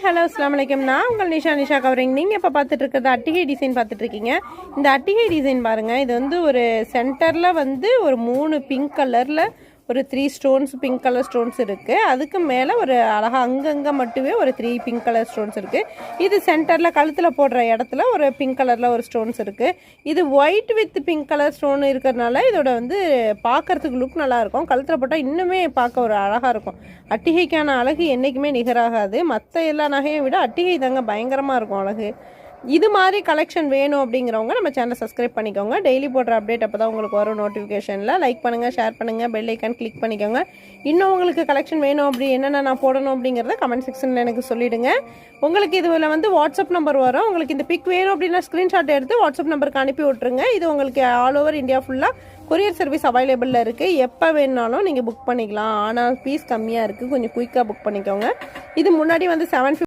Hello அஸ்ஸலாமு அலைக்கும். நான் உங்கள் நிஷா கவரிங். நீங்கள் இப்போ பார்த்துட்டு இருக்கிறது அட்டிகை டிசைன் பார்த்துட்ருக்கீங்க. இந்த அட்டிகை டிசைன் பாருங்கள். இது வந்து ஒரு சென்டரில் வந்து ஒரு 3 பிங்க் கலரில் ஒரு 3 ஸ்டோன்ஸ், பிங்க் கலர் ஸ்டோன்ஸ் இருக்குது. அதுக்கு மேலே ஒரு அழகாக அங்கங்கே மட்டுமே ஒரு 3 பிங்க் கலர் ஸ்டோன்ஸ் இருக்குது. இது சென்டரில் கழுத்தில் போடுற இடத்துல ஒரு பிங்க் கலரில் ஒரு ஸ்டோன்ஸ் இருக்குது. இது white with pink colour stone இருக்கிறதுனால இதோட வந்து பார்க்குறதுக்கு லுக் நல்லாயிருக்கும். கழுத்தில் போட்டால் இன்னுமே பார்க்க ஒரு அழகாக இருக்கும். அட்டிகைக்கான அழகு என்றைக்குமே நிகராகாது. மற்ற எல்லா நகையை விட அட்டிகை தாங்க பயங்கரமாக இருக்கும் அழகு. இது மாதிரி கலெக்ஷன் வேணும் அப்படிங்கிறவங்க நம்ம சேனலை சப்ஸ்கிரைப் பண்ணிக்கோங்க. டெய்லி போடுற அப்டேட் அப்போ தான் உங்களுக்கு வரும் நோட்டிஃபிகேஷனில். லைக் பண்ணுங்கள், ஷேர் பண்ணுங்கள், பெல் ஐக்கான் கிளிக் பண்ணிக்கோங்க. இன்னும் உங்களுக்கு கலெக்ஷன் வேணும் அப்படி என்னென்ன நான் போடணும் அப்படிங்கிறத கமெண்ட் செக்ஷனில் எனக்கு சொல்லிவிடுங்க. உங்களுக்கு இதில் வந்து வாட்ஸ்அப் நம்பர் வரும். உங்களுக்கு இந்த பிக் வேணும் அப்படின்னா ஸ்க்ரீன்ஷாட் எடுத்து வாட்ஸ்அப் நம்பருக்கு அனுப்பி விட்ருங்க. இது உங்களுக்கு ஆல் ஓவர் இந்தியா ஃபுல்லாக கொரியர் சர்வீஸ் அவைலபிளில் இருக்குது. எப்போ வேணுனாலும் நீங்கள் புக் பண்ணிக்கலாம். ஆனால் ஃபீஸ் கம்மியாக இருக்குது, கொஞ்சம் குயிக்காக புக் பண்ணிக்கோங்க. இது முன்னாடி வந்து 750